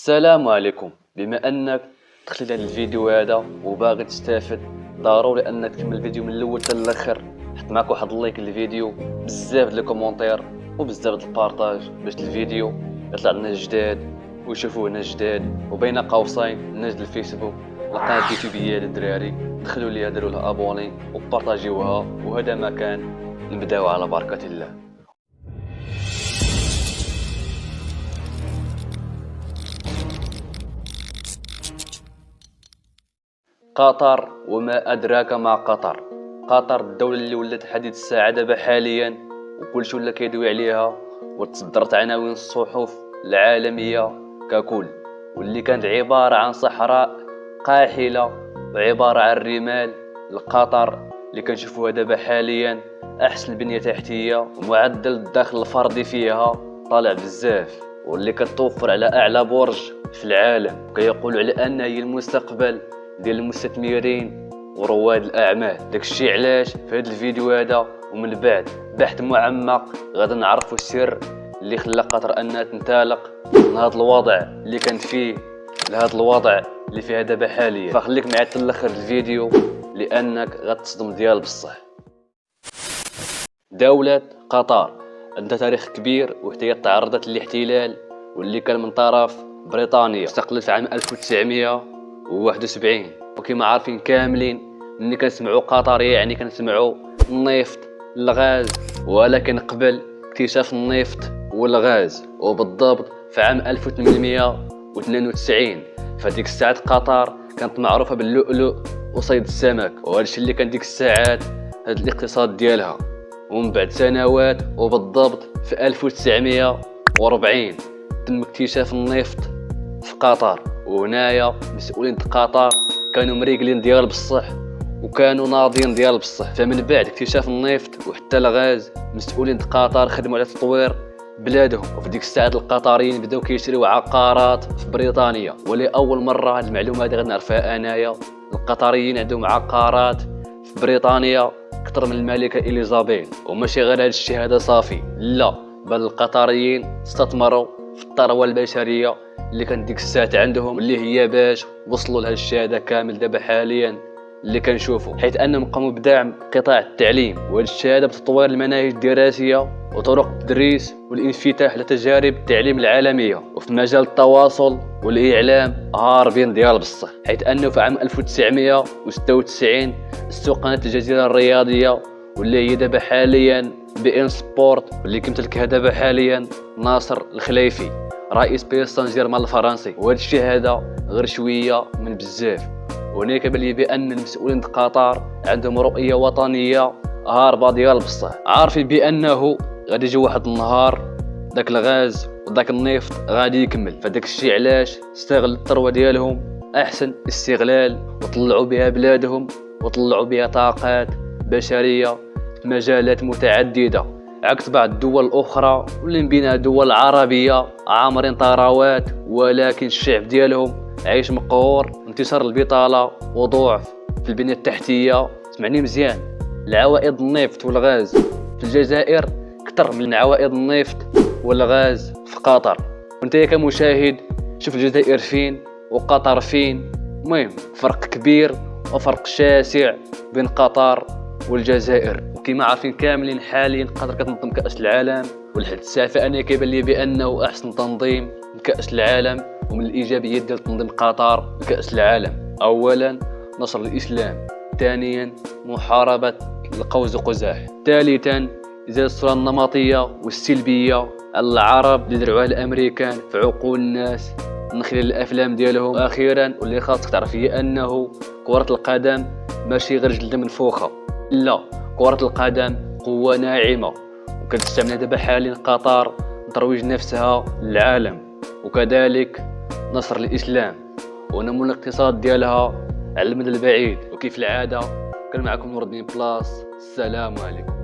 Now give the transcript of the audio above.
السلام عليكم. بما انك دخلت هذا الفيديو هذا وباغي تستافد، ضروري انك تكمل الفيديو من الاول حتى الاخر. حط معك واحد اللايك للفيديو، بزاف ديال الكومونتير وبزاف ديال البارطاج باش الفيديو يطلع لنا جداد ويشوفوه هنا جداد. وبين قوسين الناس ديال الفيسبوك القناه اليوتيوبيه للدراري، دخلوا ليها ديروا لها ابوني وبارطاجيوها. وهذا مكان نبداو على بركه الله. قطر، وما أدراك ما قطر. قطر الدولة اللي ولات حديث الساعة دابا حاليا، وكلشي ولا كيدوي عليها وتصدرت عناوين الصحف العالمية ككل، واللي كانت عبارة عن صحراء قاحلة وعبارة عن رمال. القطر اللي كنشوفوها دابا حاليا أحسن البنية تحتية، ومعدل الدخل الفردي فيها طالع بزاف، واللي كتوفر على أعلى برج في العالم، وكيقولوا على أنها هي المستقبل ديال المستثمرين ورواد الاعمال. داكشي علاش في هذا الفيديو هذا ومن بعد بحث معمق غادي نعرفوا السر اللي خلى قطر انها تنطلق من هذا الوضع اللي كانت فيه لهذا الوضع اللي فيها دابا حاليا. فخليك معايا حتى الاخر الفيديو لانك غتصدم ديال بصح. دولة قطر عندها تاريخ كبير، وحتى هي تعرضت للاحتلال واللي كان من طرف بريطانيا. استقلت في عام 1971، وكما عارفين كاملين ملي كنسمعوا قطر يعني كنسمعوا النفط الغاز، ولكن قبل اكتشاف النفط والغاز وبالضبط في عام 1892. فديك الساعات قطر كانت معروفة باللؤلؤ وصيد السمك، وهذا الشيء اللي كان ديك الساعات هذا الاقتصاد ديالها. ومن بعد سنوات وبالضبط في 1940 تم اكتشاف النفط في قطر، وهنايا مسؤولين قطر كانوا مريقلين ديال بصح وكانوا ناضين ديال بصح. فمن بعد اكتشاف النفط وحتى الغاز مسؤولين قطر خدموا على تطوير بلادهم، وفي ديك الساعات القطريين بداو كيشريوا عقارات في بريطانيا. ولأول مرة هذه المعلومة هذه غادي نعرفها انايا، القطريين عندهم عقارات في بريطانيا اكثر من الملكة إليزابيث. وماشي غير هذا الشيء هذا صافي، لا بل القطريين استثمروا في الثروة البشرية اللي كانت ديك الساعات عندهم، اللي هي باش وصلوا لهذا الشيء هذا كامل دابا حاليا اللي كنشوفوا، حيث انهم قاموا بدعم قطاع التعليم وهذا الشيء هذا بتطوير المناهج الدراسيه وطرق التدريس والانفتاح لتجارب التعليم العالميه. وفي مجال التواصل والاعلام هاربين ديال بصح، حيث انه في عام 1996 استقنت الجزيره الرياضيه واللي هي دابا حاليا بي ان سبورت، واللي كيمتلكها دابا حاليا ناصر الخليفي رئيس باريس سان جيرمان الفرنسي. وهذا الشيء هذا غير شويه من بزاف. وهناك كيبان لي بان المسؤولين قطر عندهم رؤيه وطنيه هاربه ديال بصح، عارفين بانه غادي يجي واحد النهار داك الغاز وداك النفط غادي يكمل. فداك الشيء علاش استغل الثروه ديالهم احسن استغلال، وطلعوا بها بلادهم وطلعوا بها طاقات بشريه في مجالات متعدده، عكس بعض الدول الاخرى واللي من بينها دول عربيه عامرين ثروات ولكن الشعب ديالهم عايش مقهور، انتشار البطاله وضعف في البنيه التحتيه. اسمعني مزيان، العوائد النفط والغاز في الجزائر اكثر من عوائد النفط والغاز في قطر. وانت كمشاهد شوف الجزائر فين وقطر فين. المهم فرق كبير وفرق شاسع بين قطر والجزائر. وكما عارفين كاملين حاليا قطر كتنظم كأس العالم، ولحد الساعه فانا كيبان لي بانه احسن تنظيم لكأس العالم. ومن الايجابيات ديال تنظيم قطر لكأس العالم اولا نشر الاسلام، ثانيا محاربه القوس قزح، ثالثا ازاله الصوره النمطيه والسلبيه على العرب اللي درعوها الامريكان في عقول الناس من خلال الافلام ديالهم، واخيرا واللي خاصك تعرف هي انه كرة القدم ماشي غير جلده منفوخه، لا كرة القدم قوه ناعمه وكتستعملها دابا حاليا قطر لترويج نفسها للعالم، وكذلك نصر الاسلام ونمو الاقتصاد ديالها على المدى البعيد. وكيف العاده كان معكم نور الدين بلاس. السلام عليكم.